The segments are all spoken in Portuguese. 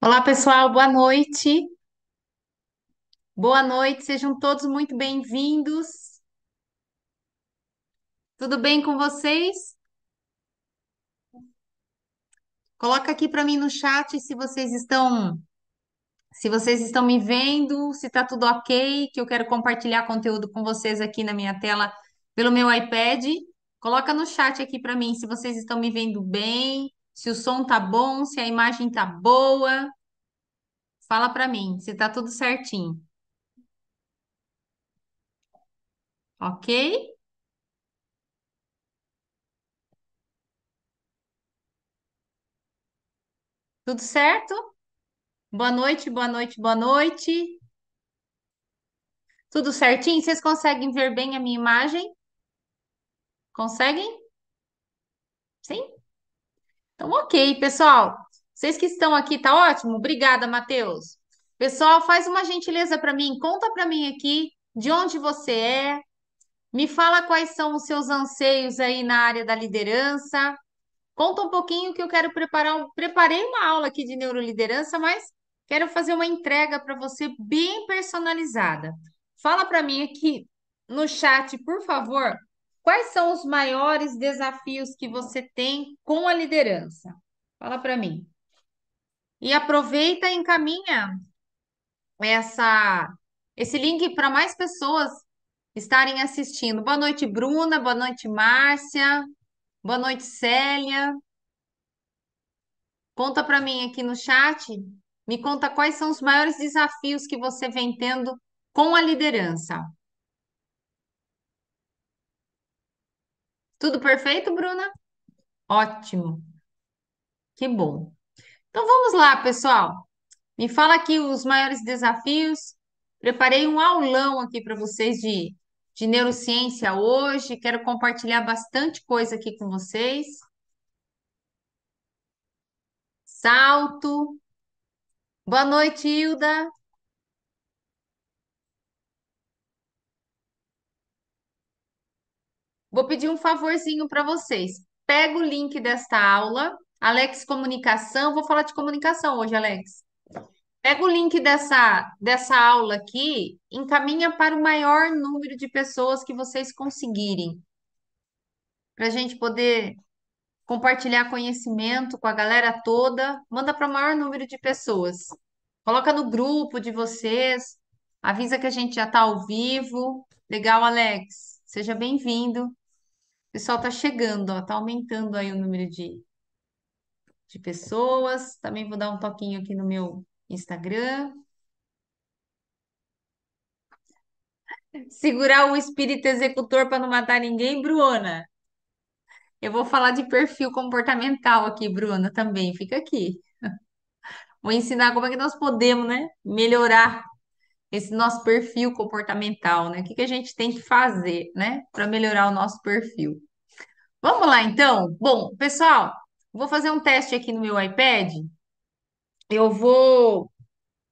Olá, pessoal, boa noite. Boa noite, sejam todos muito bem-vindos. Tudo bem com vocês? Coloca aqui para mim no chat se vocês estão me vendo, se está tudo ok, que eu quero compartilhar conteúdo com vocês aqui na minha tela pelo meu iPad. Coloca no chat aqui para mim se vocês estão me vendo bem, se o som tá bom, se a imagem tá boa. Fala para mim se tá tudo certinho, ok? Tudo certo? Boa noite, boa noite, boa noite. Tudo certinho? Vocês conseguem ver bem a minha imagem? Conseguem? Sim? Então, ok, pessoal. Vocês que estão aqui, tá ótimo? Obrigada, Matheus. Pessoal, faz uma gentileza para mim. Conta para mim aqui de onde você é. Me fala quais são os seus anseios aí na área da liderança. Conta um pouquinho que eu quero preparar. Preparei uma aula aqui de neuroliderança, mas quero fazer uma entrega para você bem personalizada. Fala para mim aqui no chat, por favor, quais são os maiores desafios que você tem com a liderança? Fala para mim. E aproveita e encaminha essa esse link para mais pessoas estarem assistindo. Boa noite, Bruna. Boa noite, Márcia. Boa noite, Célia. Conta para mim aqui no chat, me conta quais são os maiores desafios que você vem tendo com a liderança. Tudo perfeito, Bruna? Ótimo, que bom. Então vamos lá, pessoal. Me fala aqui os maiores desafios. Preparei um aulão aqui para vocês de neurociência hoje. Quero compartilhar bastante coisa aqui com vocês. Salto. Boa noite, Hilda. Vou pedir um favorzinho para vocês. Pega o link desta aula, Alex Comunicação. Vou falar de comunicação hoje, Alex. Pega o link dessa aula aqui, encaminha para o maior número de pessoas que vocês conseguirem, para a gente poder compartilhar conhecimento com a galera toda. Manda para o maior número de pessoas. Coloca no grupo de vocês, avisa que a gente já está ao vivo. Legal, Alex. Seja bem-vindo. O pessoal tá chegando, ó, tá aumentando aí o número de pessoas. Também vou dar um toquinho aqui no meu Instagram. Segurar o espírito executor para não matar ninguém, Bruna. Eu vou falar de perfil comportamental aqui, Bruna, também. Fica aqui. Vou ensinar como é que nós podemos, né, melhorar esse nosso perfil comportamental, né? O que que a gente tem que fazer, né, para melhorar o nosso perfil. Vamos lá, então. Bom, pessoal, vou fazer um teste aqui no meu iPad. Eu vou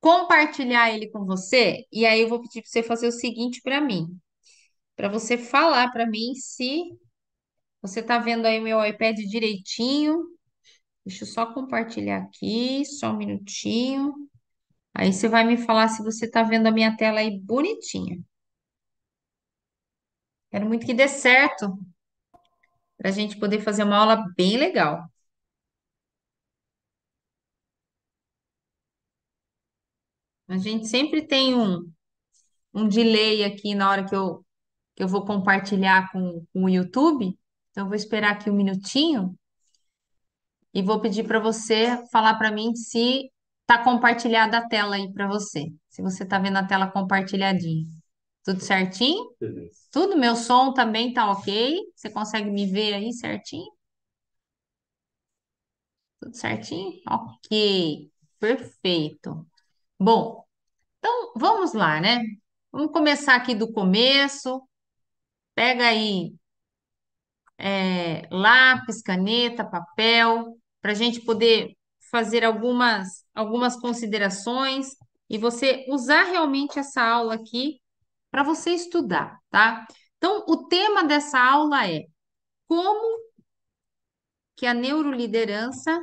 compartilhar ele com você, e aí eu vou pedir para você fazer o seguinte para mim, para você falar para mim se você está vendo aí o meu iPad direitinho. Deixa eu só compartilhar aqui, só um minutinho. Aí você vai me falar se você está vendo a minha tela aí bonitinha. Quero muito que dê certo para a gente poder fazer uma aula bem legal. A gente sempre tem um delay aqui na hora que eu vou compartilhar com o YouTube. Então, eu vou esperar aqui um minutinho. E vou pedir para você falar para mim se está compartilhada a tela aí para você. Se você está vendo a tela compartilhadinha. Tudo certinho? Tudo? Meu som também tá ok? Você consegue me ver aí certinho? Tudo certinho? Ok. Perfeito. Bom, então vamos lá, né? Vamos começar aqui do começo. Pega aí lápis, caneta, papel, para a gente poder fazer algumas considerações e você usar realmente essa aula aqui para você estudar, tá? Então, o tema dessa aula é como que a neuroliderança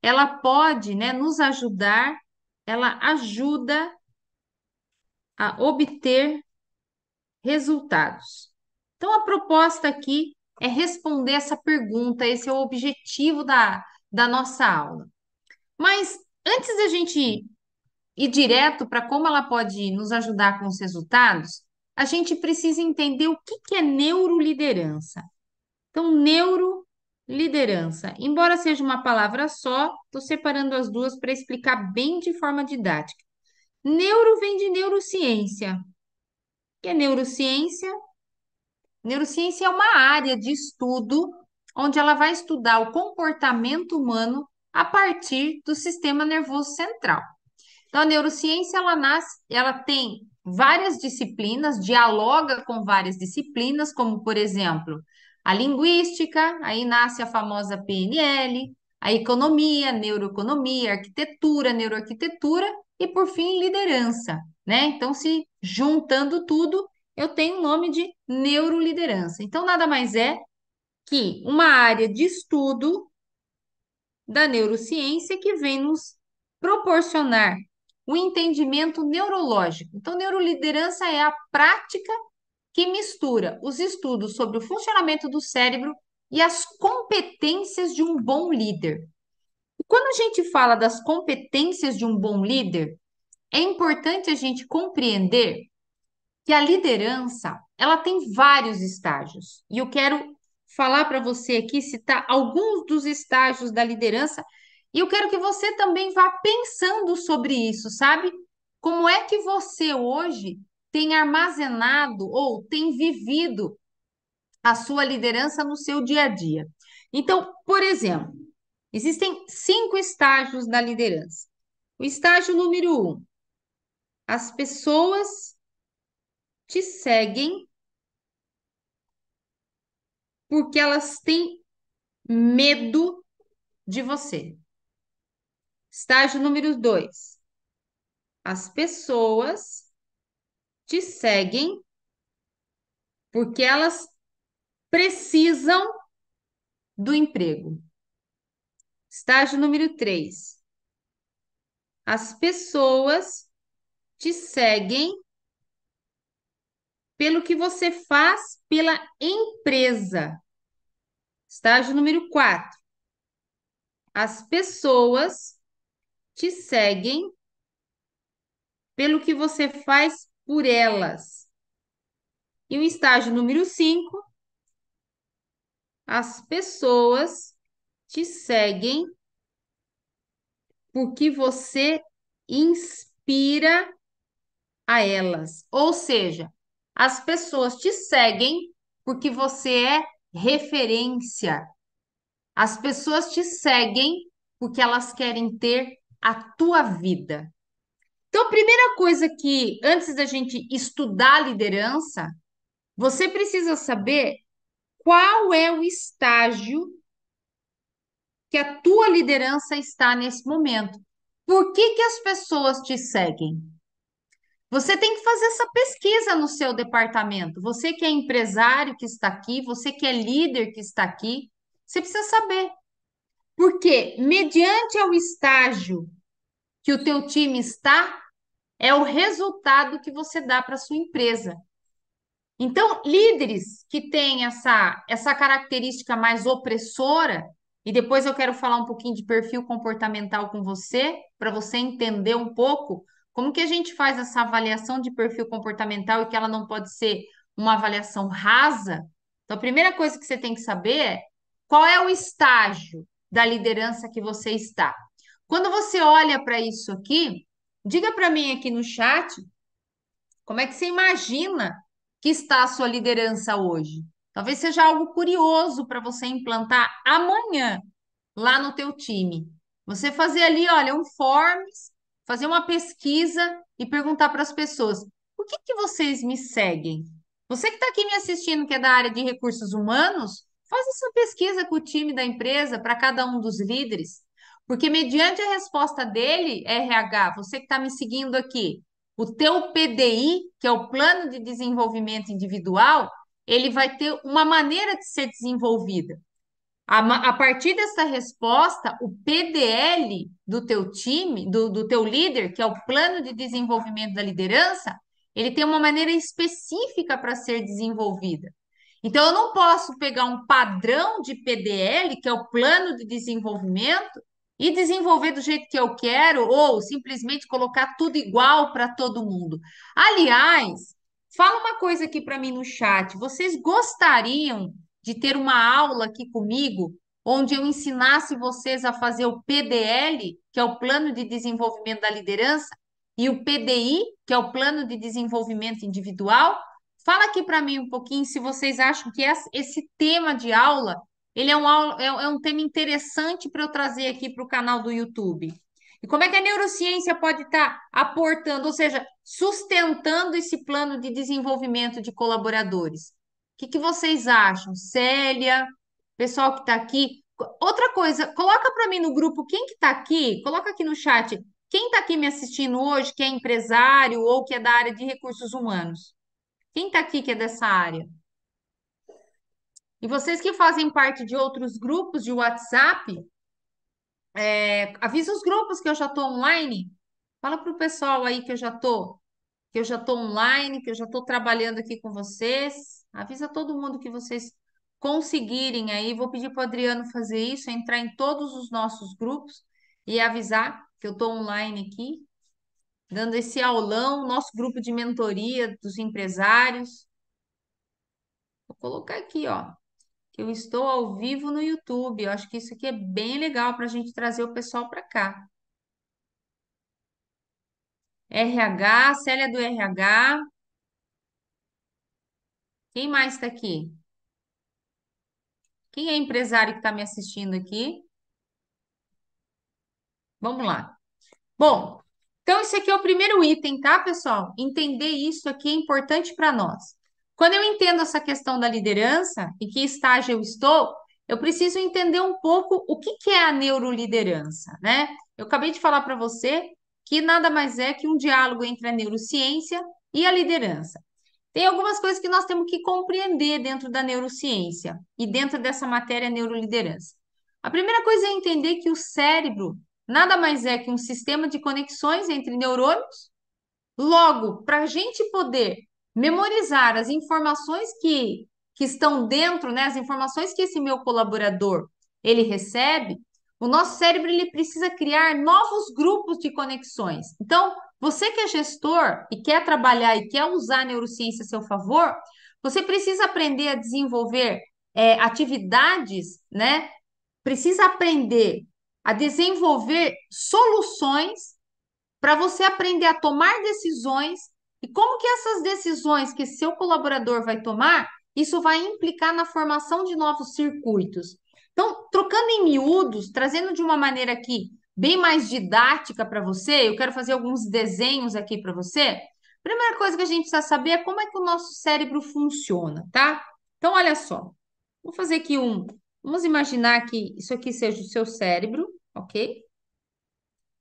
ela pode, né, nos ajudar, ela ajuda a obter resultados. Então, a proposta aqui é responder essa pergunta, esse é o objetivo da nossa aula. Mas antes da gente ir direto para como ela pode nos ajudar com os resultados, a gente precisa entender o que que é neuroliderança. Então, neuroliderança, embora seja uma palavra só, estou separando as duas para explicar bem de forma didática. Neuro vem de neurociência. O que é neurociência? Neurociência é uma área de estudo onde ela vai estudar o comportamento humano a partir do sistema nervoso central. Então, a neurociência, ela nasce, ela tem várias disciplinas, dialoga com várias disciplinas, como, por exemplo, a linguística, aí nasce a famosa PNL, a economia, neuroeconomia, arquitetura, neuroarquitetura e, por fim, liderança, né? Então, se juntando tudo, eu tenho o nome de neuroliderança. Então, nada mais é que uma área de estudo da neurociência que vem nos proporcionar o entendimento neurológico. Então, neuroliderança é a prática que mistura os estudos sobre o funcionamento do cérebro e as competências de um bom líder. E quando a gente fala das competências de um bom líder, é importante a gente compreender que a liderança, ela tem vários estágios. E eu quero falar para você aqui, citar alguns dos estágios da liderança, e eu quero que você também vá pensando sobre isso, sabe? Como é que você hoje tem armazenado ou tem vivido a sua liderança no seu dia a dia? Então, por exemplo, existem 5 estágios da liderança. O estágio número 1, as pessoas te seguem porque elas têm medo de você. Estágio número 2, as pessoas te seguem porque elas precisam do emprego. Estágio número 3, as pessoas te seguem pelo que você faz pela empresa. Estágio número 4, as pessoas te seguem pelo que você faz por elas. E o estágio número 5, as pessoas te seguem porque você inspira a elas. Ou seja, as pessoas te seguem porque você é referência. As pessoas te seguem porque elas querem ter a tua vida. Então, a primeira coisa que, antes da gente estudar liderança, você precisa saber qual é o estágio que a tua liderança está nesse momento. Por que que as pessoas te seguem? Você tem que fazer essa pesquisa no seu departamento. Você que é empresário que está aqui, você que é líder que está aqui, você precisa saber. Porque mediante ao estágio que o teu time está, é o resultado que você dá para a sua empresa. Então, líderes que têm essa característica mais opressora, e depois eu quero falar um pouquinho de perfil comportamental com você, para você entender um pouco como que a gente faz essa avaliação de perfil comportamental e que ela não pode ser uma avaliação rasa. Então, a primeira coisa que você tem que saber é qual é o estágio da liderança que você está. Quando você olha para isso aqui, diga para mim aqui no chat como é que você imagina que está a sua liderança hoje? Talvez seja algo curioso para você implantar amanhã lá no teu time. Você fazer ali, olha, um forms, fazer uma pesquisa e perguntar para as pessoas: por que que vocês me seguem? Você que está aqui me assistindo, que é da área de recursos humanos, faz essa pesquisa com o time da empresa para cada um dos líderes. Porque mediante a resposta dele, RH, você que está me seguindo aqui, o teu PDI, que é o Plano de Desenvolvimento Individual, ele vai ter uma maneira de ser desenvolvida. A partir dessa resposta, o PDL do teu time, do teu líder, que é o Plano de Desenvolvimento da Liderança, ele tem uma maneira específica para ser desenvolvida. Então, eu não posso pegar um padrão de PDL, que é o Plano de Desenvolvimento, e desenvolver do jeito que eu quero, ou simplesmente colocar tudo igual para todo mundo. Aliás, fala uma coisa aqui para mim no chat. Vocês gostariam de ter uma aula aqui comigo, onde eu ensinasse vocês a fazer o PDL, que é o Plano de Desenvolvimento da Liderança, e o PDI, que é o Plano de Desenvolvimento Individual? Fala aqui para mim um pouquinho se vocês acham que esse tema de aula, ele é um tema interessante para eu trazer aqui para o canal do YouTube. E como é que a neurociência pode estar aportando, ou seja, sustentando esse plano de desenvolvimento de colaboradores? Que vocês acham? Célia, pessoal que está aqui. Outra coisa, coloca para mim no grupo quem que está aqui, coloca aqui no chat, quem está aqui me assistindo hoje, que é empresário ou que é da área de recursos humanos? Quem está aqui que é dessa área? E vocês que fazem parte de outros grupos de WhatsApp, avisa os grupos que eu já estou online. Fala para o pessoal aí que eu já estou online, que eu já estou trabalhando aqui com vocês. Avisa todo mundo que vocês conseguirem aí. Vou pedir para o Adriano fazer isso, entrar em todos os nossos grupos e avisar que eu estou online aqui, dando esse aulão, nosso grupo de mentoria dos empresários. Vou colocar aqui, ó, que eu estou ao vivo no YouTube. Eu acho que isso aqui é bem legal para a gente trazer o pessoal para cá. RH, Célia do RH. Quem mais está aqui? Quem é empresário que está me assistindo aqui? Vamos lá. Bom, então esse aqui é o primeiro item, tá, pessoal? Entender isso aqui é importante para nós. Quando eu entendo essa questão da liderança e que estágio eu estou, eu preciso entender um pouco o que que é a neuroliderança, né? Eu acabei de falar para você que nada mais é que um diálogo entre a neurociência e a liderança. Tem algumas coisas que nós temos que compreender dentro da neurociência e dentro dessa matéria neuroliderança. A primeira coisa é entender que o cérebro nada mais é que um sistema de conexões entre neurônios. Logo, para a gente poder memorizar as informações que estão dentro, né, as informações que esse meu colaborador ele recebe, o nosso cérebro ele precisa criar novos grupos de conexões. Então, você que é gestor e quer trabalhar e quer usar a neurociência a seu favor, você precisa aprender a desenvolver atividades, né? Precisa aprender a desenvolver soluções para você aprender a tomar decisões e como que essas decisões que seu colaborador vai tomar, isso vai implicar na formação de novos circuitos. Então, trocando em miúdos, trazendo de uma maneira aqui bem mais didática para você, eu quero fazer alguns desenhos aqui para você. Primeira coisa que a gente precisa saber é como é que o nosso cérebro funciona, tá? Então, olha só. Vou fazer aqui vamos imaginar que isso aqui seja o seu cérebro, ok?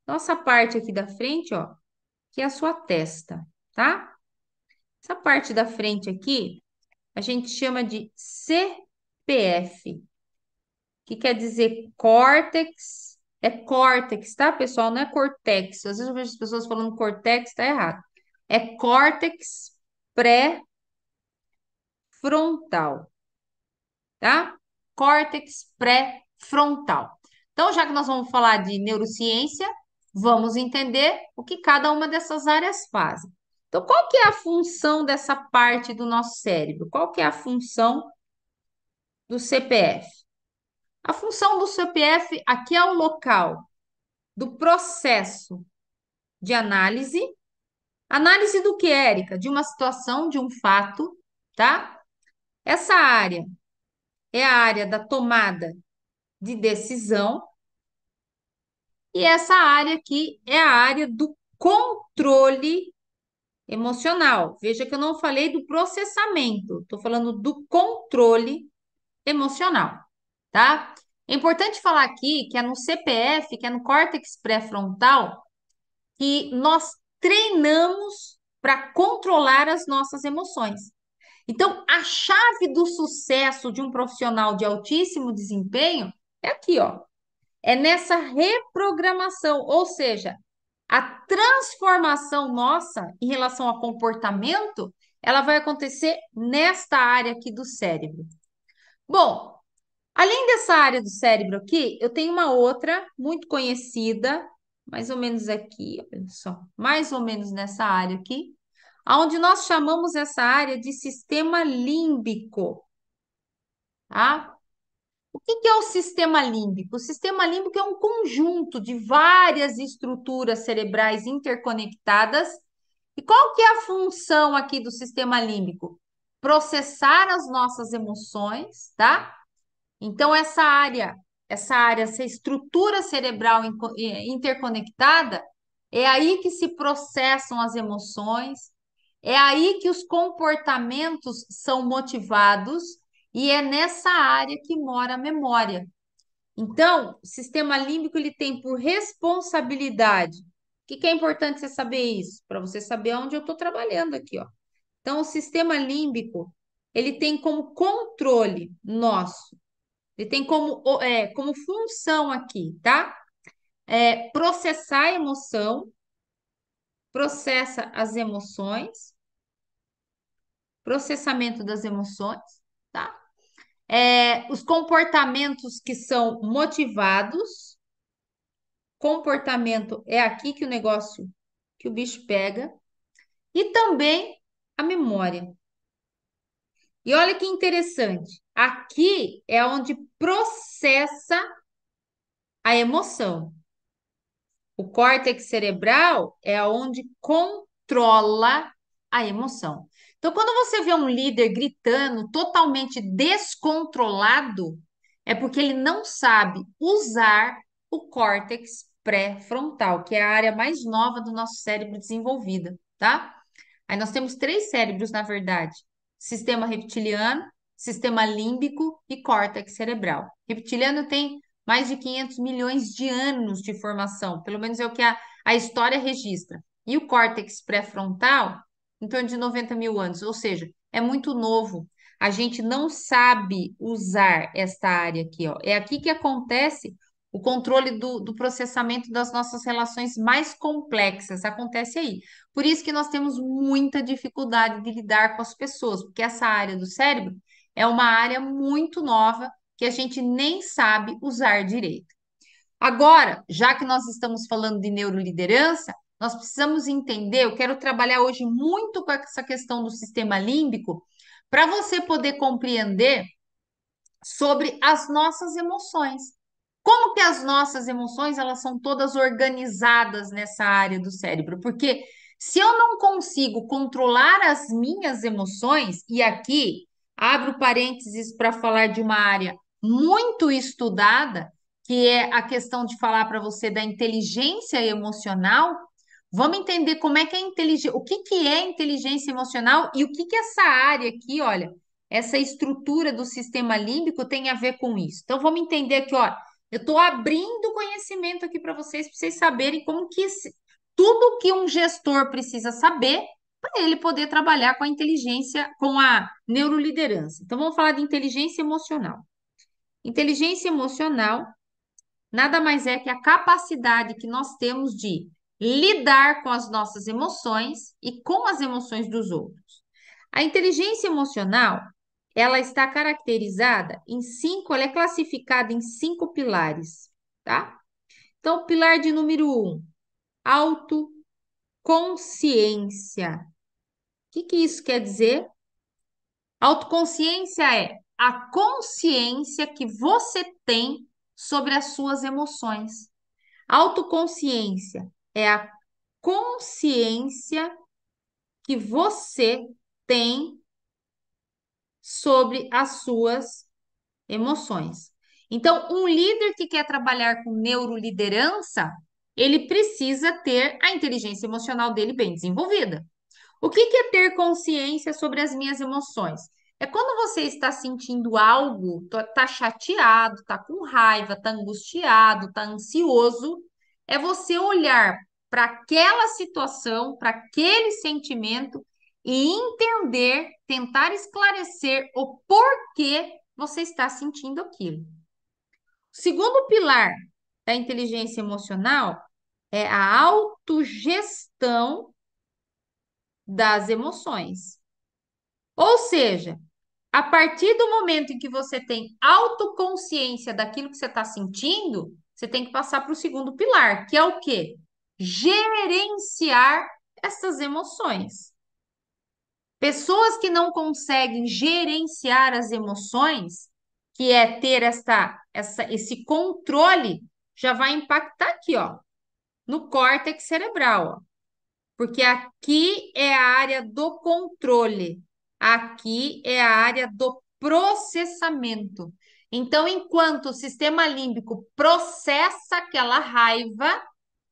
Nossa parte aqui da frente, ó, que é a sua testa, tá? Essa parte da frente aqui, a gente chama de CPF, que quer dizer córtex. É córtex, tá, pessoal? Não é cortex. Às vezes eu vejo as pessoas falando cortex, tá errado. É córtex pré-frontal, tá? Córtex pré-frontal. Então, já que nós vamos falar de neurociência, vamos entender o que cada uma dessas áreas faz. Então, qual que é a função dessa parte do nosso cérebro? Qual que é a função do CPF? A função do CPF aqui é o local do processo de análise. Análise do que, Érica? De uma situação, de um fato, tá? Essa área é a área da tomada de decisão. E essa área aqui é a área do controle emocional. Veja que eu não falei do processamento, estou falando do controle emocional, tá? É importante falar aqui que é no CPF, que é no córtex pré-frontal, que nós treinamos para controlar as nossas emoções. Então, a chave do sucesso de um profissional de altíssimo desempenho é aqui, ó. É nessa reprogramação, ou seja, a transformação nossa em relação ao comportamento, ela vai acontecer nesta área aqui do cérebro. Bom, além dessa área do cérebro aqui, eu tenho uma outra muito conhecida, mais ou menos aqui, olha só, mais ou menos nessa área aqui, onde nós chamamos essa área de sistema límbico, tá? O que que é o sistema límbico? O sistema límbico é um conjunto de várias estruturas cerebrais interconectadas. E qual que é a função aqui do sistema límbico? Processar as nossas emoções, tá? Então, essa estrutura cerebral interconectada, é aí que se processam as emoções, é aí que os comportamentos são motivados e é nessa área que mora a memória. Então, o sistema límbico ele tem por responsabilidade. O que que é importante você saber isso? Para você saber onde eu estou trabalhando aqui, ó. Então, o sistema límbico ele tem como controle nosso ele tem como função aqui, tá? Processar a emoção, processa as emoções, processamento das emoções, tá? Os comportamentos que são motivados, comportamento é aqui que o negócio, que o bicho pega, e também a memória. E olha que interessante, aqui é onde processa a emoção. O córtex cerebral é onde controla a emoção. Então, quando você vê um líder gritando totalmente descontrolado, é porque ele não sabe usar o córtex pré-frontal, que é a área mais nova do nosso cérebro desenvolvida, tá? Aí nós temos três cérebros, na verdade: sistema reptiliano, sistema límbico e córtex cerebral. Reptiliano tem mais de 500 milhões de anos de formação, pelo menos é o que a história registra. E o córtex pré-frontal, em torno de 90 mil anos, ou seja, é muito novo. A gente não sabe usar esta área aqui, ó. É aqui que acontece o controle do processamento das nossas relações mais complexas. Acontece aí. Por isso que nós temos muita dificuldade de lidar com as pessoas, porque essa área do cérebro é uma área muito nova que a gente nem sabe usar direito. Agora, já que nós estamos falando de neuroliderança, nós precisamos entender, eu quero trabalhar hoje muito com essa questão do sistema límbico, para você poder compreender sobre as nossas emoções. Como que as nossas emoções, elas são todas organizadas nessa área do cérebro? Porque se eu não consigo controlar as minhas emoções, e aqui abro parênteses para falar de uma área muito estudada, que é a questão de falar para você da inteligência emocional. Vamos entender como é que é inteligência, o que que é inteligência emocional e o que que essa área aqui, olha, essa estrutura do sistema límbico tem a ver com isso. Então vamos entender aqui, ó, eu estou abrindo conhecimento aqui para vocês saberem como que tudo que um gestor precisa saber para ele poder trabalhar com a inteligência, com a neuroliderança. Então vamos falar de inteligência emocional. Inteligência emocional nada mais é que a capacidade que nós temos de lidar com as nossas emoções e com as emoções dos outros. A inteligência emocional, ela está caracterizada em cinco, ela é classificada em cinco pilares, tá? Então, o pilar de número um, autoconsciência. O que que isso quer dizer? Autoconsciência é a consciência que você tem sobre as suas emoções. Autoconsciência é a consciência que você tem sobre as suas emoções. Então, um líder que quer trabalhar com neuroliderança, ele precisa ter a inteligência emocional dele bem desenvolvida. O que que é ter consciência sobre as minhas emoções? É quando você está sentindo algo, tá chateado, tá com raiva, tá angustiado, tá ansioso, é você olhar para aquela situação, para aquele sentimento e entender, tentar esclarecer o porquê você está sentindo aquilo. O segundo pilar da inteligência emocional é a autogestão das emoções. Ou seja, a partir do momento em que você tem autoconsciência daquilo que você está sentindo, você tem que passar para o segundo pilar, que é o quê? Gerenciar essas emoções. Pessoas que não conseguem gerenciar as emoções, que é ter esse controle, já vai impactar aqui, ó, no córtex cerebral, ó. Porque aqui é a área do controle, aqui é a área do processamento. Então, enquanto o sistema límbico processa aquela raiva,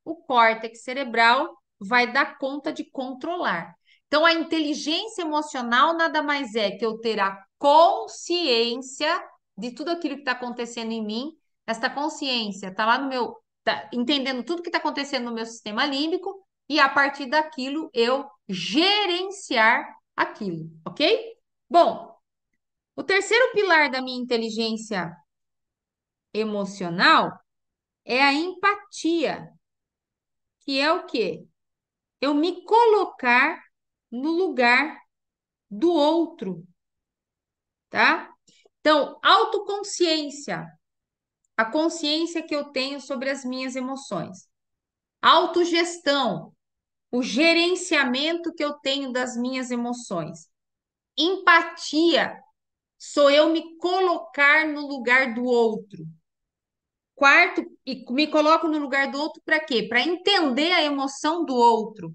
o córtex cerebral vai dar conta de controlar. Então, a inteligência emocional nada mais é que eu ter a consciência de tudo aquilo que está acontecendo em mim. Esta consciência está lá no meu, tá entendendo tudo que está acontecendo no meu sistema límbico e a partir daquilo eu gerenciar aquilo, ok? Bom, o terceiro pilar da minha inteligência emocional é a empatia, que é o quê? Eu me colocar no lugar do outro, tá? Então, autoconsciência, a consciência que eu tenho sobre as minhas emoções. Autogestão, o gerenciamento que eu tenho das minhas emoções. Empatia, sou eu me colocar no lugar do outro. Quarto, e me coloco no lugar do outro para quê? Para entender a emoção do outro,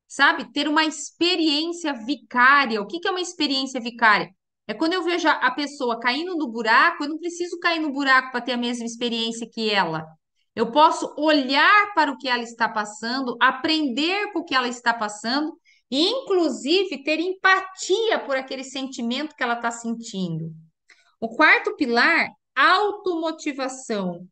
sabe? Ter uma experiência vicária. O que que é uma experiência vicária? É quando eu vejo a pessoa caindo no buraco, eu não preciso cair no buraco para ter a mesma experiência que ela. Eu posso olhar para o que ela está passando, aprender com o que ela está passando e, inclusive, ter empatia por aquele sentimento que ela está sentindo. O quarto pilar, automotivação.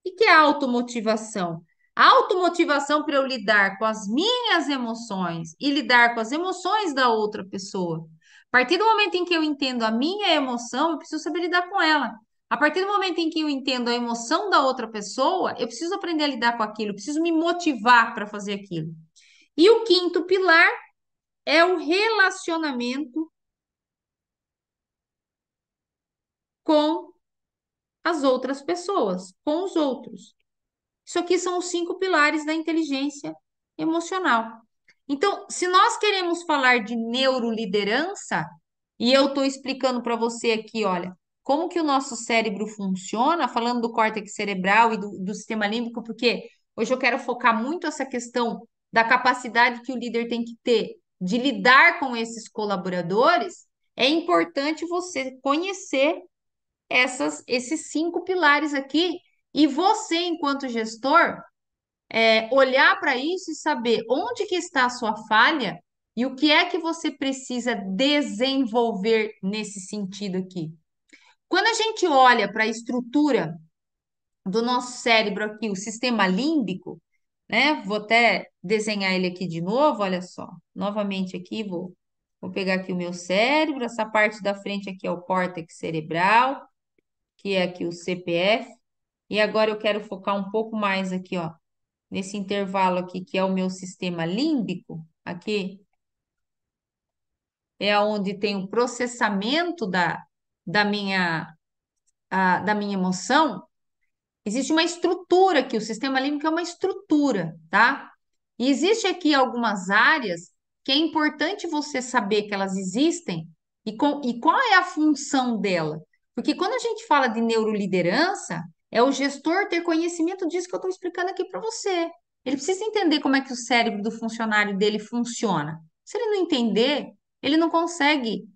O que é automotivação? A automotivação para eu lidar com as minhas emoções e lidar com as emoções da outra pessoa. A partir do momento em que eu entendo a minha emoção, eu preciso saber lidar com ela. A partir do momento em que eu entendo a emoção da outra pessoa, eu preciso aprender a lidar com aquilo, eu preciso me motivar para fazer aquilo. E o quinto pilar é o relacionamento com as outras pessoas, com os outros. Isso aqui são os cinco pilares da inteligência emocional. Então, se nós queremos falar de neuroliderança, e eu estou explicando para você aqui, olha, como que o nosso cérebro funciona, falando do córtex cerebral e do sistema límbico, porque hoje eu quero focar muito essa questão da capacidade que o líder tem que ter de lidar com esses colaboradores, é importante você conhecer esses cinco pilares aqui e você, enquanto gestor, olhar para isso e saber onde que está a sua falha e o que é que você precisa desenvolver nesse sentido aqui. Quando a gente olha para a estrutura do nosso cérebro aqui, o sistema límbico, né? Vou até desenhar ele aqui de novo, olha só. Novamente aqui, vou pegar aqui o meu cérebro, essa parte da frente aqui é o córtex cerebral, que é aqui o CPF. E agora eu quero focar um pouco mais aqui, ó, nesse intervalo aqui, que é o meu sistema límbico, aqui é onde tem o processamento da minha emoção. Existe uma estrutura aqui, o sistema límbico é uma estrutura, tá? E existe aqui algumas áreas que é importante você saber que elas existem e qual é a função dela. Porque quando a gente fala de neuroliderança, é o gestor ter conhecimento disso que eu estou explicando aqui para você. Ele precisa entender como é que o cérebro do funcionário dele funciona. Se ele não entender, ele não consegue,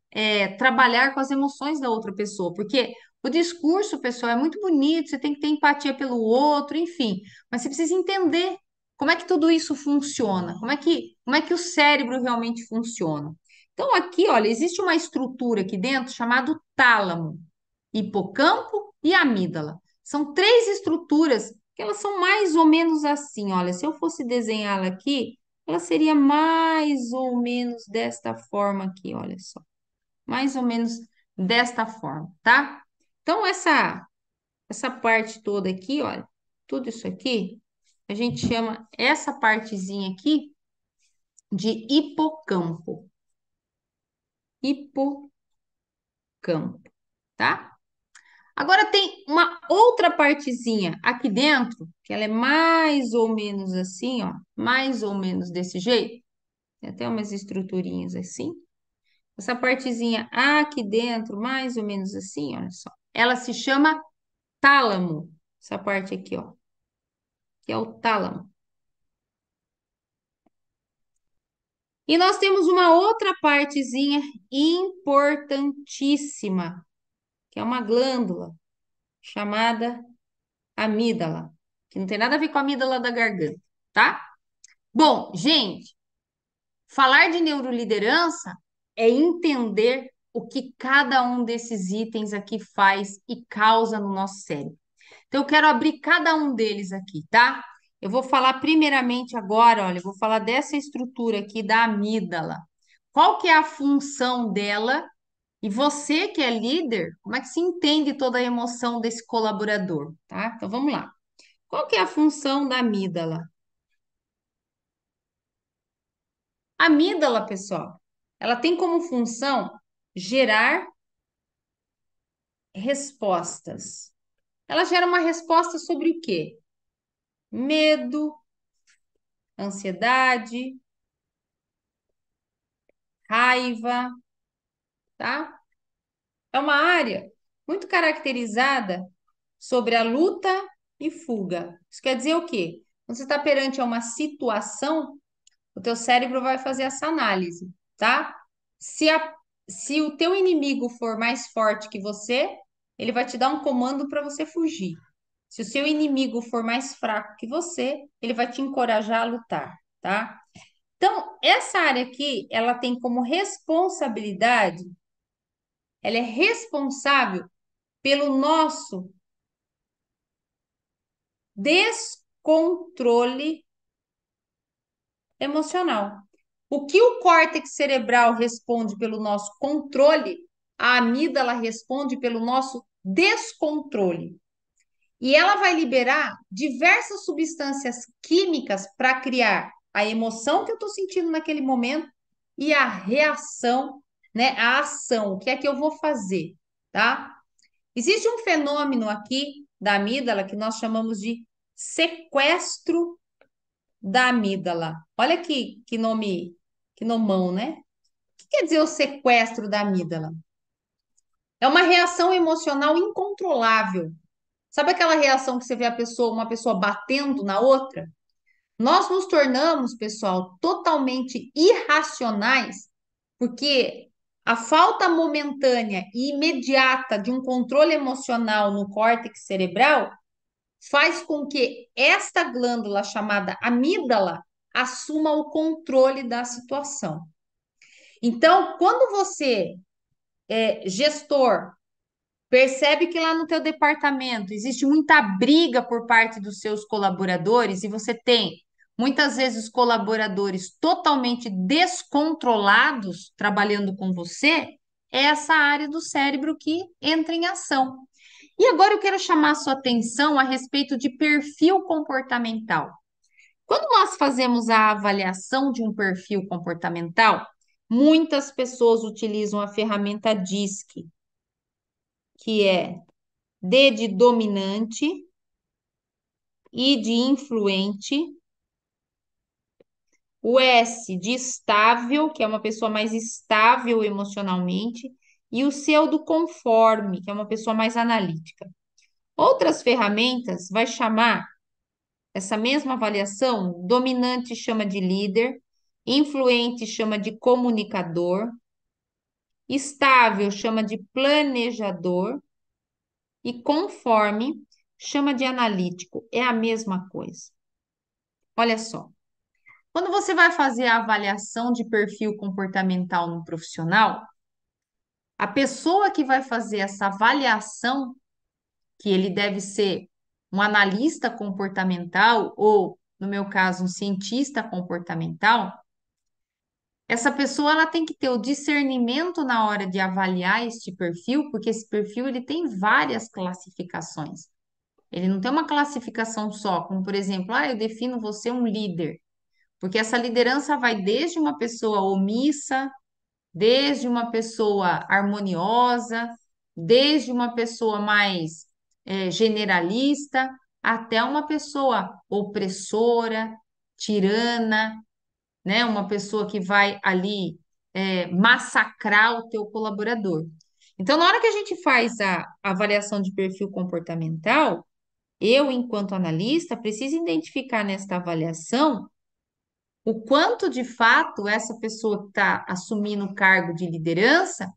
trabalhar com as emoções da outra pessoa, porque o discurso, pessoal, é muito bonito, você tem que ter empatia pelo outro, enfim, mas você precisa entender como é que tudo isso funciona, como é que o cérebro realmente funciona. Então, aqui, olha, existe uma estrutura aqui dentro chamada tálamo, hipocampo e amígdala. São três estruturas que elas são mais ou menos assim, olha, se eu fosse desenhá-la aqui, ela seria mais ou menos desta forma aqui, olha só. Mais ou menos desta forma, tá? Então, essa parte toda aqui, olha, tudo isso aqui, a gente chama essa partezinha aqui de hipocampo. Hipocampo, tá? Agora tem uma outra partezinha aqui dentro, que ela é mais ou menos assim, ó, mais ou menos desse jeito. Tem até umas estruturinhas assim. Essa partezinha aqui dentro, mais ou menos assim, olha só. Ela se chama tálamo. Essa parte aqui, ó, que é o tálamo. E nós temos uma outra partezinha importantíssima, que é uma glândula chamada amígdala, que não tem nada a ver com a amígdala da garganta, tá? Bom, gente, falar de neuroliderança é entender o que cada um desses itens aqui faz e causa no nosso cérebro. Então, eu quero abrir cada um deles aqui, tá? Eu vou falar primeiramente agora, olha, eu vou falar dessa estrutura aqui da amígdala. Qual que é a função dela? E você que é líder, como é que se entende toda a emoção desse colaborador, tá? Então, vamos lá. Qual que é a função da amígdala? A amígdala, pessoal, ela tem como função gerar respostas. Ela gera uma resposta sobre o quê? Medo, ansiedade, raiva, tá? É uma área muito caracterizada sobre a luta e fuga. Isso quer dizer o quê? Quando você está perante a uma situação, o teu cérebro vai fazer essa análise, tá? Se, a, se o teu inimigo for mais forte que você, ele vai te dar um comando para você fugir. Se o seu inimigo for mais fraco que você, ele vai te encorajar a lutar, tá? Então, essa área aqui, ela tem como responsabilidade, ela é responsável pelo nosso descontrole emocional. O que o córtex cerebral responde pelo nosso controle, a amígdala responde pelo nosso descontrole. E ela vai liberar diversas substâncias químicas para criar a emoção que eu estou sentindo naquele momento e a reação, né? A ação, o que é que eu vou fazer, tá? Existe um fenômeno aqui da amígdala que nós chamamos de sequestro da amígdala. Olha aqui que nomão, né? O que quer dizer o sequestro da amígdala? É uma reação emocional incontrolável. Sabe aquela reação que você vê uma pessoa batendo na outra? Nós nos tornamos, pessoal, totalmente irracionais, porque a falta momentânea e imediata de um controle emocional no córtex cerebral faz com que esta glândula chamada amígdala assuma o controle da situação. Então, quando você gestor percebe que lá no teu departamento existe muita briga por parte dos seus colaboradores e você tem muitas vezes colaboradores totalmente descontrolados trabalhando com você, é essa área do cérebro que entra em ação. E agora eu quero chamar a sua atenção a respeito de perfil comportamental. Quando nós fazemos a avaliação de um perfil comportamental, muitas pessoas utilizam a ferramenta DISC, que é D de dominante, I de influente, o S de estável, que é uma pessoa mais estável emocionalmente, e o C é o do conforme, que é uma pessoa mais analítica. Outras ferramentas vai chamar essa mesma avaliação, dominante chama de líder, influente chama de comunicador, estável chama de planejador e conforme chama de analítico. É a mesma coisa. Olha só. Quando você vai fazer a avaliação de perfil comportamental no profissional, a pessoa que vai fazer essa avaliação, que ele deve ser um analista comportamental ou no meu caso, um cientista comportamental, essa pessoa ela tem que ter o discernimento na hora de avaliar este perfil, porque esse perfil ele tem várias classificações. Ele não tem uma classificação só, como por exemplo, eu defino você um líder, porque essa liderança vai desde uma pessoa omissa, desde uma pessoa harmoniosa, desde uma pessoa mais generalista, até uma pessoa opressora, tirana, né? Uma pessoa que vai ali massacrar o teu colaborador. Então, na hora que a gente faz a avaliação de perfil comportamental, eu, enquanto analista, preciso identificar nesta avaliação o quanto de fato essa pessoa que está assumindo o cargo de liderança,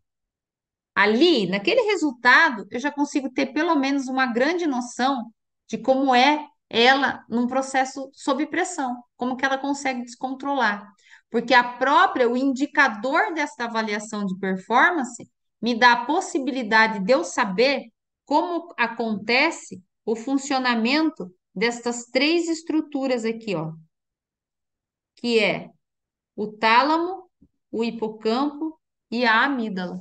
ali, naquele resultado, eu já consigo ter pelo menos uma grande noção de como é ela num processo sob pressão, como que ela consegue descontrolar. Porque o indicador desta avaliação de performance me dá a possibilidade de eu saber como acontece o funcionamento destas três estruturas aqui, ó, que é o tálamo, o hipocampo e a amígdala.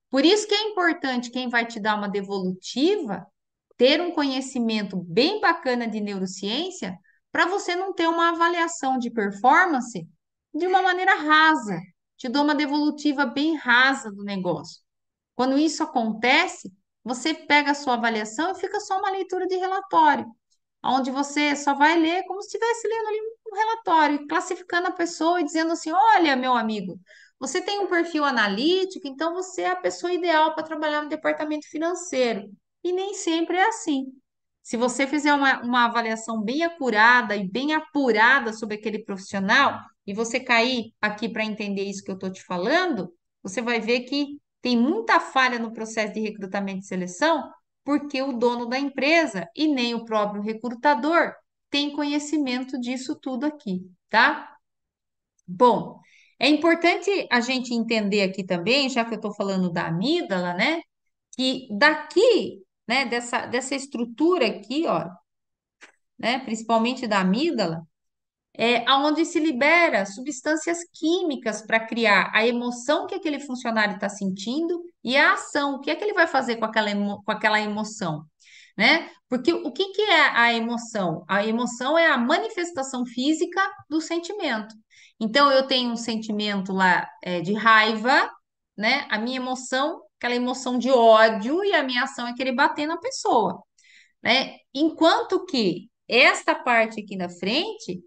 Por isso que é importante quem vai te dar uma devolutiva ter um conhecimento bem bacana de neurociência para você não ter uma avaliação de performance de uma maneira rasa. Te dou uma devolutiva bem rasa do negócio. Quando isso acontece, você pega a sua avaliação e fica só uma leitura de relatório, onde você só vai ler como se estivesse lendo ali um relatório, classificando a pessoa e dizendo assim: olha, meu amigo, você tem um perfil analítico, então você é a pessoa ideal para trabalhar no departamento financeiro. E nem sempre é assim. Se você fizer uma avaliação bem acurada e bem apurada sobre aquele profissional, e você cair aqui para entender isso que eu estou te falando, você vai ver que tem muita falha no processo de recrutamento e seleção porque o dono da empresa e nem o próprio recrutador tem conhecimento disso tudo aqui, tá? Bom, é importante a gente entender aqui também, já que eu estou falando da amígdala, né? Que daqui, né, dessa estrutura aqui, ó, né, principalmente da amígdala, aonde se libera substâncias químicas para criar a emoção que aquele funcionário está sentindo e a ação, o que é que ele vai fazer com aquela emoção, né? Porque o que que é a emoção? A emoção é a manifestação física do sentimento. Então, eu tenho um sentimento lá de raiva, né? A minha emoção, aquela emoção de ódio, e a minha ação é querer bater na pessoa, né? Enquanto que esta parte aqui na frente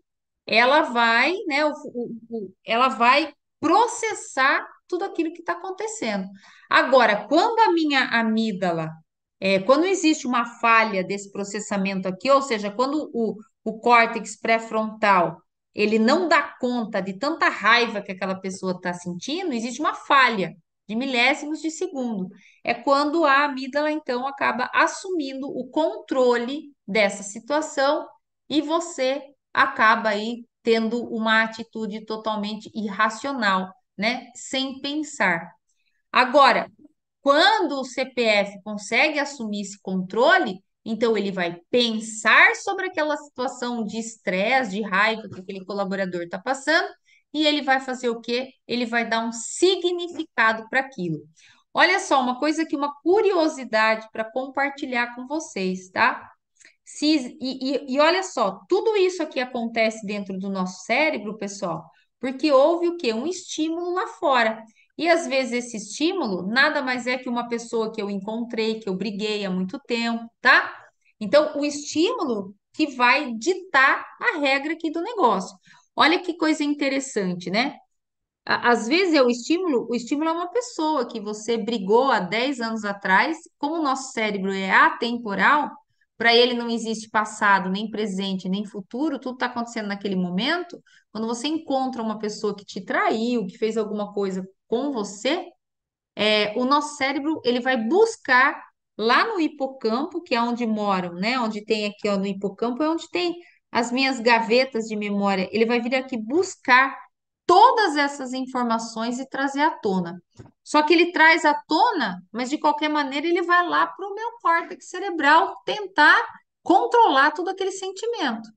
ela vai, né, ela vai processar tudo aquilo que está acontecendo. Agora, quando a minha amígdala, quando existe uma falha desse processamento aqui, ou seja, quando o córtex pré-frontal ele não dá conta de tanta raiva que aquela pessoa está sentindo, existe uma falha de milésimos de segundo. É quando a amígdala, então, acaba assumindo o controle dessa situação e você acaba aí tendo uma atitude totalmente irracional, né? Sem pensar. Agora, quando o CPF consegue assumir esse controle, então ele vai pensar sobre aquela situação de estresse, de raiva que aquele colaborador está passando, e ele vai fazer o quê? Ele vai dar um significado para aquilo. Olha só, uma coisa aqui, uma curiosidade para compartilhar com vocês, tá? E olha só, tudo isso aqui acontece dentro do nosso cérebro, pessoal, porque houve o quê? Um estímulo lá fora. E às vezes esse estímulo nada mais é que uma pessoa que eu encontrei, que eu briguei há muito tempo, tá? Então, o estímulo que vai ditar a regra aqui do negócio. Olha que coisa interessante, né? Às vezes é o estímulo é uma pessoa que você brigou há 10 anos atrás, como o nosso cérebro é atemporal, para ele não existe passado, nem presente, nem futuro, tudo está acontecendo naquele momento. Quando você encontra uma pessoa que te traiu, que fez alguma coisa com você, o nosso cérebro ele vai buscar lá no hipocampo, que é onde moram, né? Onde tem aqui, ó, no hipocampo, é onde tem as minhas gavetas de memória. Ele vai vir aqui buscar todas essas informações e trazer à tona. Só que ele traz à tona, mas de qualquer maneira ele vai lá para o meu córtex cerebral tentar controlar todo aquele sentimento.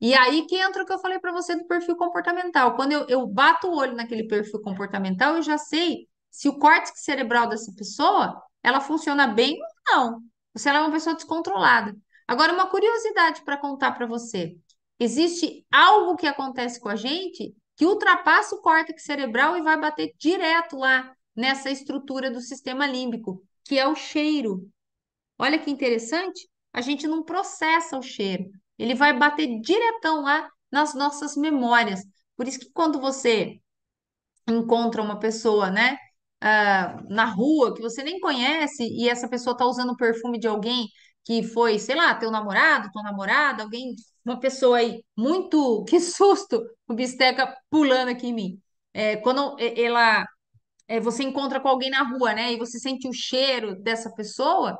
E aí que entra o que eu falei para você do perfil comportamental. Quando eu bato o olho naquele perfil comportamental, eu já sei se o córtex cerebral dessa pessoa, ela funciona bem ou não, ou se ela é uma pessoa descontrolada. Agora, uma curiosidade para contar para você. Existe algo que acontece com a gente que ultrapassa o córtex cerebral e vai bater direto lá nessa estrutura do sistema límbico, que é o cheiro. Olha que interessante, a gente não processa o cheiro. Ele vai bater diretão lá nas nossas memórias. Por isso que quando você encontra uma pessoa, né, na rua que você nem conhece e essa pessoa está usando o perfume de alguém que foi, sei lá, teu namorado, tua namorada, alguém, uma pessoa aí muito, que susto, o bisteca pulando aqui em mim. Quando você encontra com alguém na rua, né, e você sente o cheiro dessa pessoa,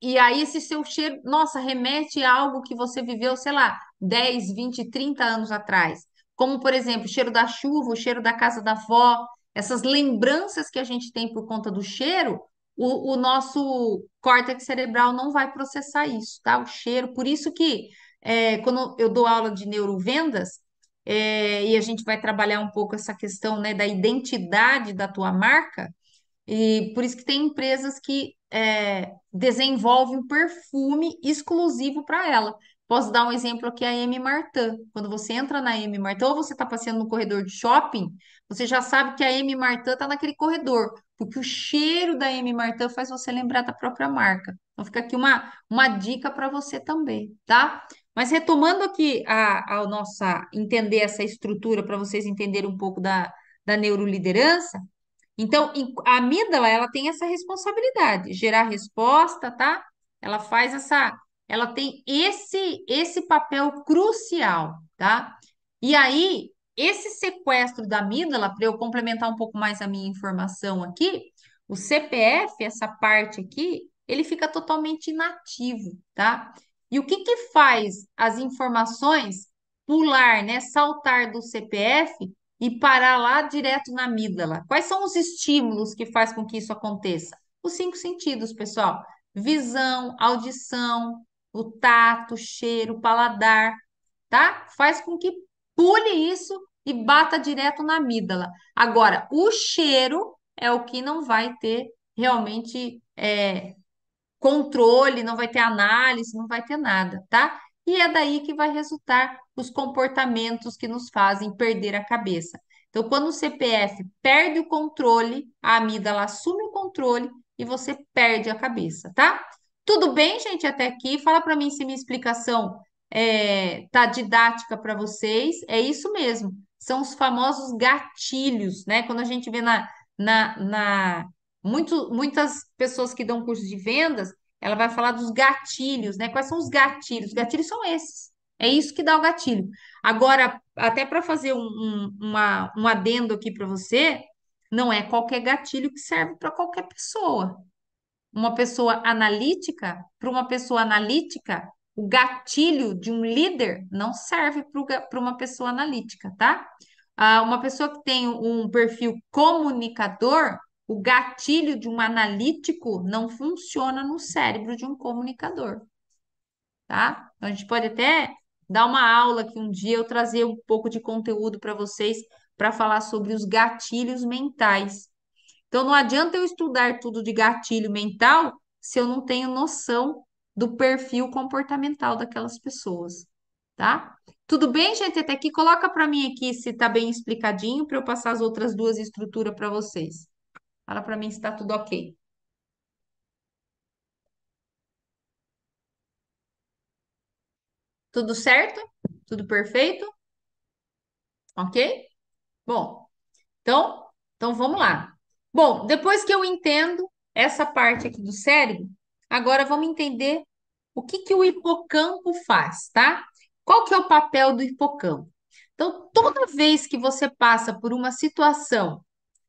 e aí esse seu cheiro, nossa, remete a algo que você viveu, sei lá, 10, 20, 30 anos atrás. Como, por exemplo, o cheiro da chuva, o cheiro da casa da avó, essas lembranças que a gente tem por conta do cheiro, o nosso córtex cerebral não vai processar isso, tá? O cheiro. Por isso que quando eu dou aula de neurovendas, e a gente vai trabalhar um pouco essa questão, né, da identidade da tua marca, e por isso que tem empresas que desenvolvem um perfume exclusivo para ela. Posso dar um exemplo aqui, a M. Martin. Quando você entra na M. Martin, ou você está passeando no corredor de shopping, você já sabe que a M. Martin está naquele corredor, porque o cheiro da M. Martin faz você lembrar da própria marca. Então fica aqui uma dica para você também, tá? Mas retomando aqui a nossa, entender essa estrutura para vocês entenderem um pouco da neuroliderança, então, a amígdala, ela tem essa responsabilidade, gerar resposta, tá? Ela faz ela tem esse papel crucial, tá? E aí, esse sequestro da amígdala, para eu complementar um pouco mais a minha informação aqui, o CPF, essa parte aqui, ele fica totalmente inativo, tá? E o que que faz as informações pular, né, saltar do CPF e parar lá direto na amígdala? Quais são os estímulos que faz com que isso aconteça? Os cinco sentidos, pessoal: visão, audição, o tato, cheiro, paladar, tá? Faz com que pule isso e bata direto na amígdala. Agora, o cheiro é o que não vai ter realmente controle, não vai ter análise, não vai ter nada, tá? E é daí que vai resultar os comportamentos que nos fazem perder a cabeça. Então, quando o CPF perde o controle, a amígdala assume o controle e você perde a cabeça, tá? Tudo bem, gente, até aqui? Fala para mim se minha explicação tá didática para vocês. É isso mesmo. São os famosos gatilhos, né? Quando a gente vê muitas pessoas que dão curso de vendas, ela vai falar dos gatilhos, né? Quais são os gatilhos? Os gatilhos são esses. É isso que dá o gatilho. Agora, até para fazer um adendo aqui para você, não é qualquer gatilho que serve para qualquer pessoa. Uma pessoa analítica, para uma pessoa analítica, o gatilho de um líder não serve para uma pessoa analítica, tá? Uma pessoa que tem um perfil comunicador, o gatilho de um analítico não funciona no cérebro de um comunicador, tá? Então, a gente pode até dar uma aula que um dia eu trazer um pouco de conteúdo para vocês para falar sobre os gatilhos mentais. Então, não adianta eu estudar tudo de gatilho mental se eu não tenho noção do perfil comportamental daquelas pessoas, tá? Tudo bem, gente? Até aqui, coloca para mim aqui se está bem explicadinho para eu passar as outras duas estruturas para vocês. Fala para mim se está tudo ok. Tudo certo? Tudo perfeito? Ok? Bom, então vamos lá. Bom, depois que eu entendo essa parte aqui do cérebro, agora vamos entender o que que o hipocampo faz, tá? Qual que é o papel do hipocampo? Então, toda vez que você passa por uma situação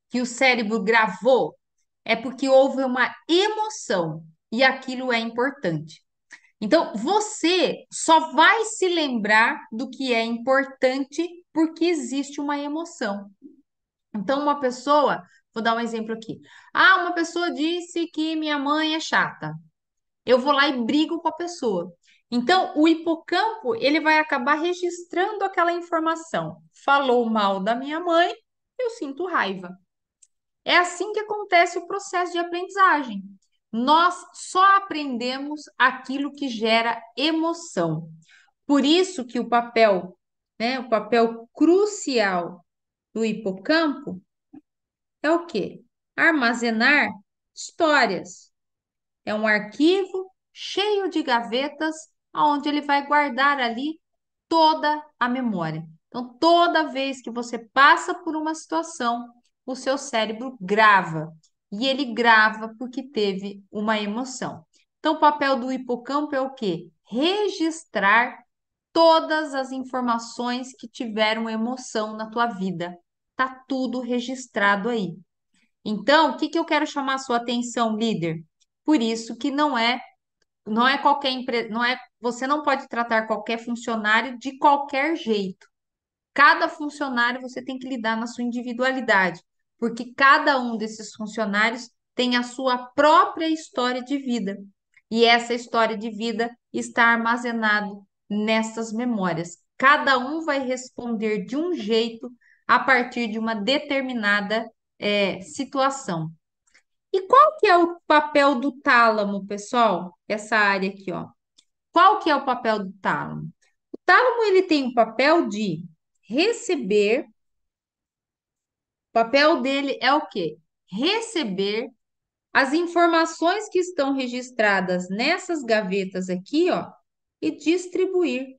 que o cérebro gravou, é porque houve uma emoção e aquilo é importante. Então, você só vai se lembrar do que é importante porque existe uma emoção. Então, uma pessoa, vou dar um exemplo aqui. Uma pessoa disse que minha mãe é chata. Eu vou lá e brigo com a pessoa. Então, o hipocampo, ele vai acabar registrando aquela informação. Falou mal da minha mãe, eu sinto raiva. É assim que acontece o processo de aprendizagem. Nós só aprendemos aquilo que gera emoção. Por isso que o papel, né, o papel crucial do hipocampo é o quê? Armazenar histórias. É um arquivo cheio de gavetas, onde ele vai guardar ali toda a memória. Então, toda vez que você passa por uma situação, o seu cérebro grava. E ele grava porque teve uma emoção. Então, o papel do hipocampo é o quê? Registrar todas as informações que tiveram emoção na tua vida. Tá tudo registrado aí. Então, o que que eu quero chamar a sua atenção, líder? Por isso que não é qualquer empresa, não é, você não pode tratar qualquer funcionário de qualquer jeito. Cada funcionário você tem que lidar na sua individualidade, porque cada um desses funcionários tem a sua própria história de vida. E essa história de vida está armazenado nessas memórias. Cada um vai responder de um jeito a partir de uma determinada situação. E qual que é o papel do tálamo, pessoal? Essa área aqui, ó. Qual que é o papel do tálamo? O tálamo ele tem o papel de receber. O papel dele é o quê? Receber as informações que estão registradas nessas gavetas aqui, ó, e distribuir.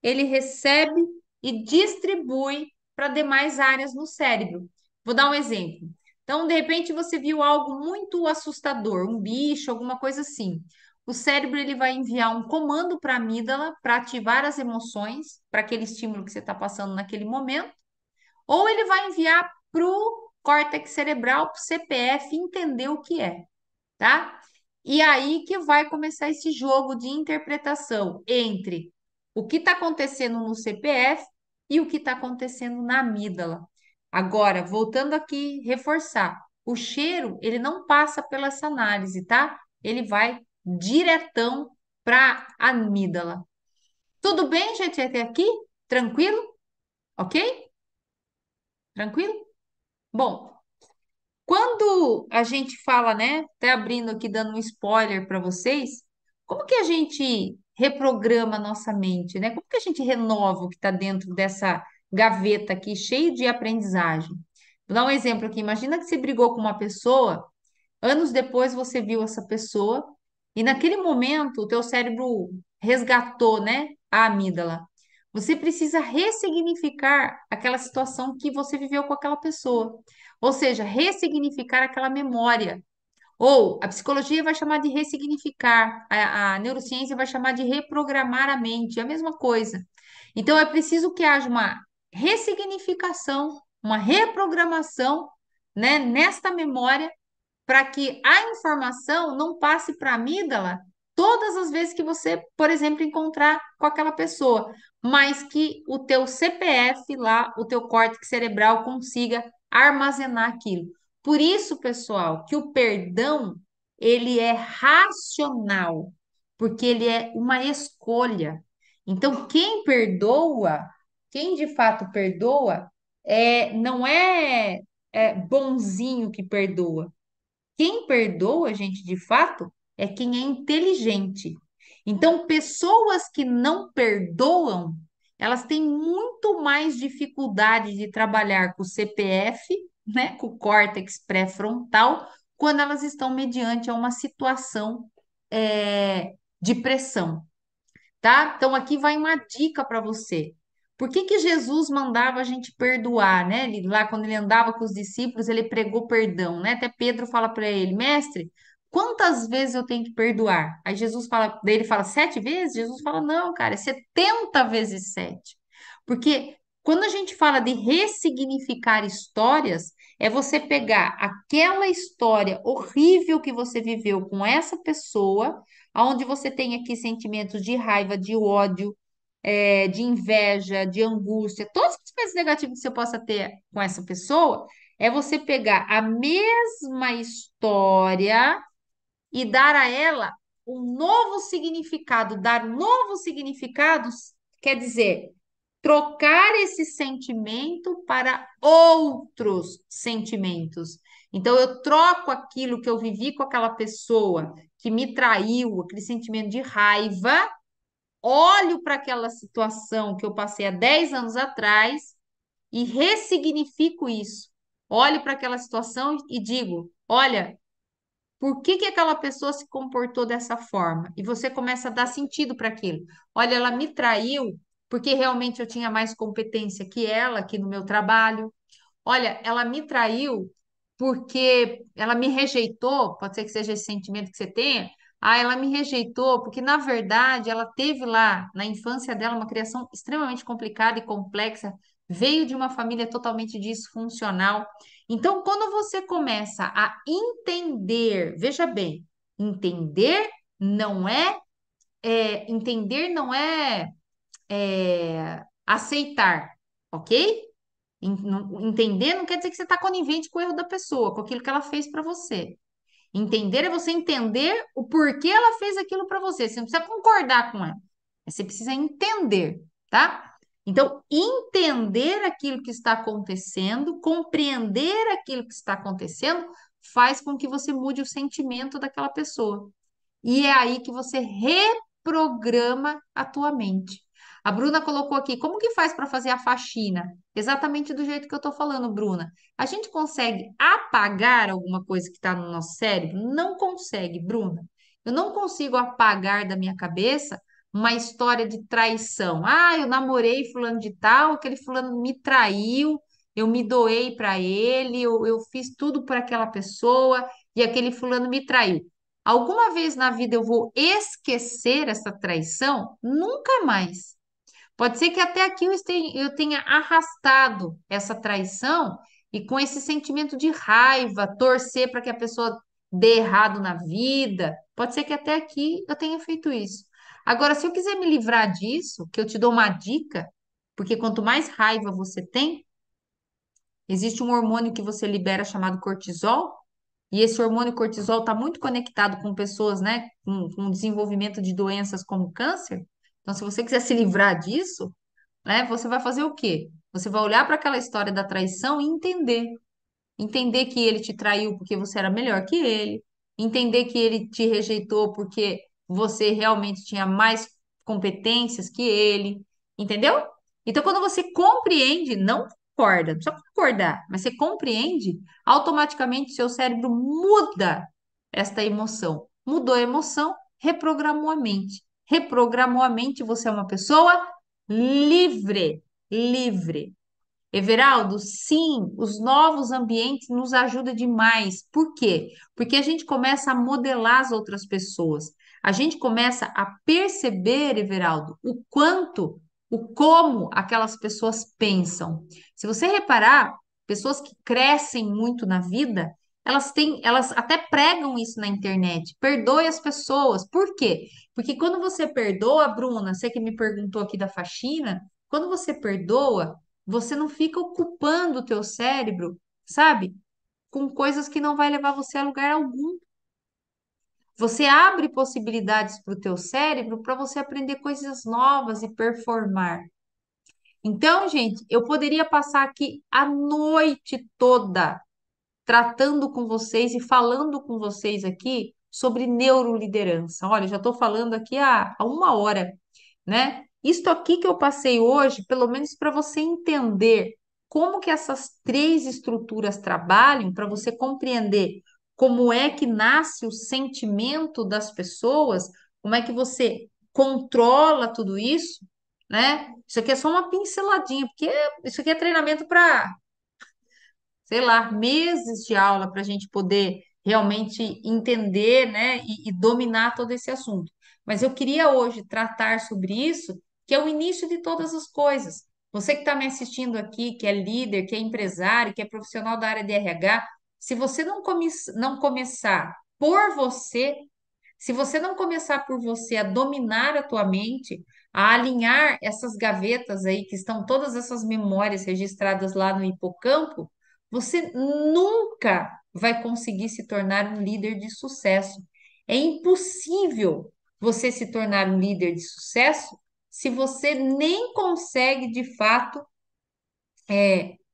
Ele recebe e distribui para demais áreas no cérebro. Vou dar um exemplo. Então, de repente, você viu algo muito assustador, um bicho, alguma coisa assim. O cérebro ele vai enviar um comando para a amígdala para ativar as emoções, para aquele estímulo que você está passando naquele momento, ou ele vai enviar para o córtex cerebral, para o CPF, entender o que é, tá? E aí que vai começar esse jogo de interpretação entre o que está acontecendo no CPF e o que está acontecendo na amígdala. Agora, voltando aqui, reforçar, o cheiro, ele não passa pela essa análise, tá? Ele vai diretão para a amígdala. Tudo bem, gente, até aqui? Tranquilo? Ok? Tranquilo? Bom, quando a gente fala, né, até abrindo aqui, dando um spoiler para vocês, como que a gente reprograma a nossa mente, né? Como que a gente renova o que está dentro dessa gaveta aqui, cheio de aprendizagem? Vou dar um exemplo aqui. Imagina que você brigou com uma pessoa. Anos depois você viu essa pessoa e naquele momento o teu cérebro resgatou, né, a amígdala. Você precisa ressignificar aquela situação que você viveu com aquela pessoa. Ou seja, ressignificar aquela memória. Ou a psicologia vai chamar de ressignificar, a neurociência vai chamar de reprogramar a mente, é a mesma coisa. Então é preciso que haja uma ressignificação, uma reprogramação, né, nesta memória para que a informação não passe para a amígdala todas as vezes que você, por exemplo, encontrar com aquela pessoa, mas que o teu CPF lá, o teu córtex cerebral consiga armazenar aquilo. Por isso, pessoal, que o perdão, ele é racional, porque ele é uma escolha. Então, quem perdoa, quem de fato perdoa, não é bonzinho que perdoa. Quem perdoa, gente, de fato, é quem é inteligente. Então, pessoas que não perdoam, elas têm muito mais dificuldade de trabalhar com o CPF, né, com o córtex pré-frontal, quando elas estão mediante a uma situação de pressão, tá? Então aqui vai uma dica para você. Por que que Jesus mandava a gente perdoar, né? Lá quando ele andava com os discípulos, ele pregou perdão, né? Até Pedro fala para ele, mestre, quantas vezes eu tenho que perdoar? Aí Jesus fala, daí ele fala 7 vezes? Jesus fala, não, cara, é 70 vezes 7. Porque quando a gente fala de ressignificar histórias, é você pegar aquela história horrível que você viveu com essa pessoa, onde você tem aqui sentimentos de raiva, de ódio, de inveja, de angústia, todas as coisas negativas que você possa ter com essa pessoa, é você pegar a mesma história e dar a ela um novo significado, dar um novo significado, quer dizer, trocar esse sentimento para outros sentimentos. Então, eu troco aquilo que eu vivi com aquela pessoa que me traiu, aquele sentimento de raiva, olho para aquela situação que eu passei há 10 anos atrás e ressignifico isso. Olho para aquela situação e digo: olha, por que que aquela pessoa se comportou dessa forma? E você começa a dar sentido para aquilo. Olha, ela me traiu porque realmente eu tinha mais competência que ela aqui no meu trabalho. Olha, ela me traiu porque ela me rejeitou, pode ser que seja esse sentimento que você tenha. Ah, ela me rejeitou porque, na verdade, ela teve lá, na infância dela, uma criação extremamente complicada e complexa, veio de uma família totalmente disfuncional. Então, quando você começa a entender, veja bem, entender não é, entender não é, aceitar, ok? Entender não quer dizer que você está conivente com o erro da pessoa, com aquilo que ela fez para você. Entender é você entender o porquê ela fez aquilo para você. Você não precisa concordar com ela, mas você precisa entender, tá? Então, entender aquilo que está acontecendo, compreender aquilo que está acontecendo, faz com que você mude o sentimento daquela pessoa. E é aí que você reprograma a tua mente. A Bruna colocou aqui, como que faz para fazer a faxina? Exatamente do jeito que eu estou falando, Bruna. A gente consegue apagar alguma coisa que está no nosso cérebro? Não consegue, Bruna. Eu não consigo apagar da minha cabeça uma história de traição. Ah, eu namorei fulano de tal, aquele fulano me traiu, eu me doei para ele, eu fiz tudo por aquela pessoa e aquele fulano me traiu. Alguma vez na vida eu vou esquecer essa traição? Nunca mais. Pode ser que até aqui eu tenha arrastado essa traição e com esse sentimento de raiva, torcer para que a pessoa dê errado na vida. Pode ser que até aqui eu tenha feito isso. Agora, se eu quiser me livrar disso, que eu te dou uma dica, porque quanto mais raiva você tem, existe um hormônio que você libera chamado cortisol. E esse hormônio cortisol está muito conectado com pessoas, né, com desenvolvimento de doenças como câncer. Então, se você quiser se livrar disso, né, você vai fazer o quê? Você vai olhar para aquela história da traição e entender. Entender que ele te traiu porque você era melhor que ele. Entender que ele te rejeitou porque você realmente tinha mais competências que ele. Entendeu? Então, quando você compreende, não concorda, não precisa concordar, mas você compreende, automaticamente seu cérebro muda esta emoção. Mudou a emoção, reprogramou a mente. Reprogramou a mente, você é uma pessoa livre. Livre. Everaldo, sim, os novos ambientes nos ajudam demais. Por quê? Porque a gente começa a modelar as outras pessoas. A gente começa a perceber, Everaldo, o quanto, o como aquelas pessoas pensam. Se você reparar, pessoas que crescem muito na vida, elas até pregam isso na internet. Perdoe as pessoas. Por quê? Porque quando você perdoa, Bruna, você que me perguntou aqui da faxina, quando você perdoa, você não fica ocupando o teu cérebro, sabe? Com coisas que não vai levar você a lugar algum. Você abre possibilidades para o teu cérebro para você aprender coisas novas e performar. Então, gente, eu poderia passar aqui a noite toda tratando com vocês e falando com vocês aqui sobre neuroliderança. Olha, já estou falando aqui há uma hora, né? Isto aqui que eu passei hoje, pelo menos para você entender como que essas três estruturas trabalham, para você compreender como é que nasce o sentimento das pessoas, como é que você controla tudo isso, né? Isso aqui é só uma pinceladinha, porque isso aqui é treinamento para, sei lá, meses de aula para a gente poder realmente entender, né, e dominar todo esse assunto. Mas eu queria hoje tratar sobre isso, que é o início de todas as coisas. Você que está me assistindo aqui, que é líder, que é empresário, que é profissional da área de RH, se você não começar por você, se você não começar por você a dominar a tua mente, a alinhar essas gavetas aí, que estão todas essas memórias registradas lá no hipocampo, você nunca vai conseguir se tornar um líder de sucesso. É impossível você se tornar um líder de sucesso se você nem consegue, de fato,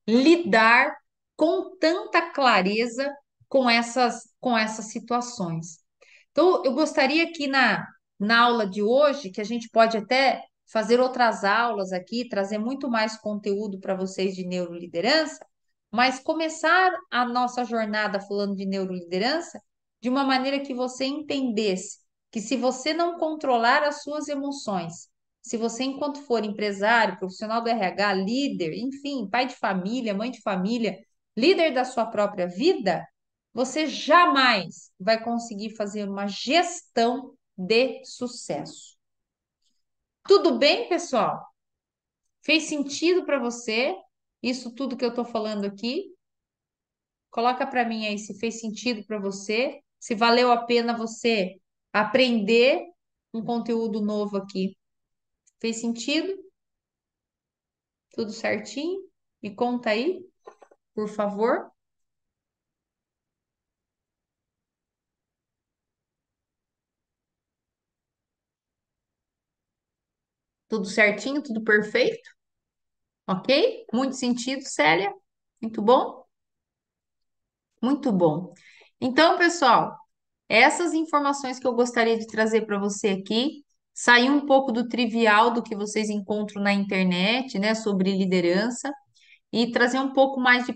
lidar com tanta clareza com essas situações. Então, eu gostaria que na aula de hoje, que a gente pode até fazer outras aulas aqui, trazer muito mais conteúdo para vocês de neuroliderança, mas começar a nossa jornada falando de neuroliderança de uma maneira que você entendesse que se você não controlar as suas emoções, se você, enquanto for empresário, profissional do RH, líder, enfim, pai de família, mãe de família, líder da sua própria vida, você jamais vai conseguir fazer uma gestão de sucesso. Tudo bem, pessoal? Fez sentido para você isso tudo que eu estou falando aqui? Coloca para mim aí se fez sentido para você, se valeu a pena você aprender um conteúdo novo aqui. Fez sentido? Tudo certinho? Me conta aí, por favor. Tudo certinho, tudo perfeito? Ok? Muito sentido, Célia? Muito bom? Muito bom. Então, pessoal, essas informações que eu gostaria de trazer para você aqui, sair um pouco do trivial do que vocês encontram na internet, né, sobre liderança, e trazer um pouco mais de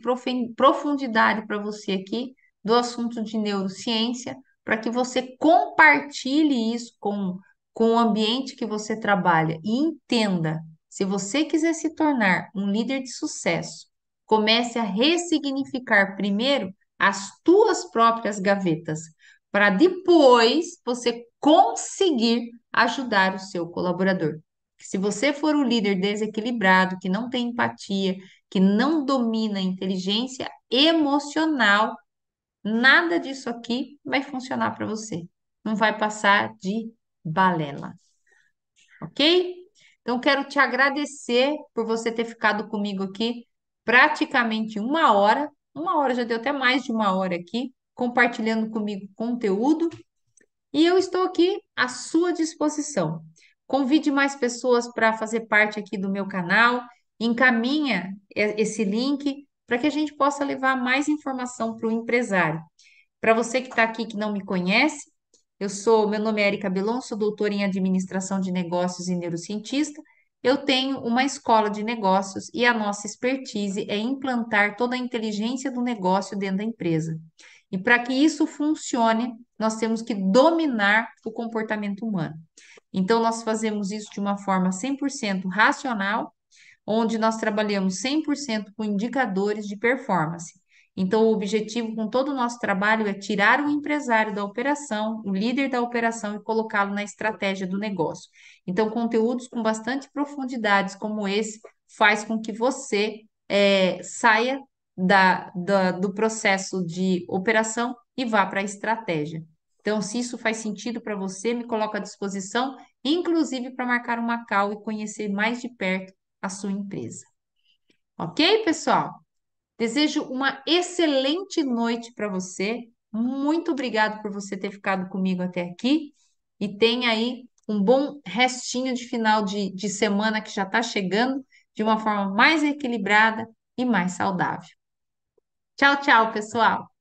profundidade para você aqui do assunto de neurociência, para que você compartilhe isso com o ambiente que você trabalha e entenda, se você quiser se tornar um líder de sucesso, comece a ressignificar primeiro as tuas próprias gavetas, para depois você conseguir ajudar o seu colaborador. Se você for o líder desequilibrado, que não tem empatia, que não domina a inteligência emocional, nada disso aqui vai funcionar para você. Não vai passar de balela, ok? Então, quero te agradecer por você ter ficado comigo aqui praticamente uma hora, já deu até mais de uma hora aqui, compartilhando comigo conteúdo. E eu estou aqui à sua disposição. Convide mais pessoas para fazer parte aqui do meu canal, encaminha esse link para que a gente possa levar mais informação para o empresário. Para você que está aqui que não me conhece, meu nome é Erika Belon, sou doutora em administração de negócios e neurocientista. Eu tenho uma escola de negócios e a nossa expertise é implantar toda a inteligência do negócio dentro da empresa. E para que isso funcione, nós temos que dominar o comportamento humano. Então, nós fazemos isso de uma forma 100% racional, onde nós trabalhamos 100% com indicadores de performance. Então, o objetivo com todo o nosso trabalho é tirar o empresário da operação, o líder da operação e colocá-lo na estratégia do negócio. Então, conteúdos com bastante profundidades como esse faz com que você saia do processo de operação e vá para a estratégia. Então, se isso faz sentido para você, me coloco à disposição, inclusive para marcar uma call e conhecer mais de perto a sua empresa. Ok, pessoal? Desejo uma excelente noite para você. Muito obrigado por você ter ficado comigo até aqui e tenha aí um bom restinho de final de semana que já está chegando de uma forma mais equilibrada e mais saudável. Tchau, tchau, pessoal!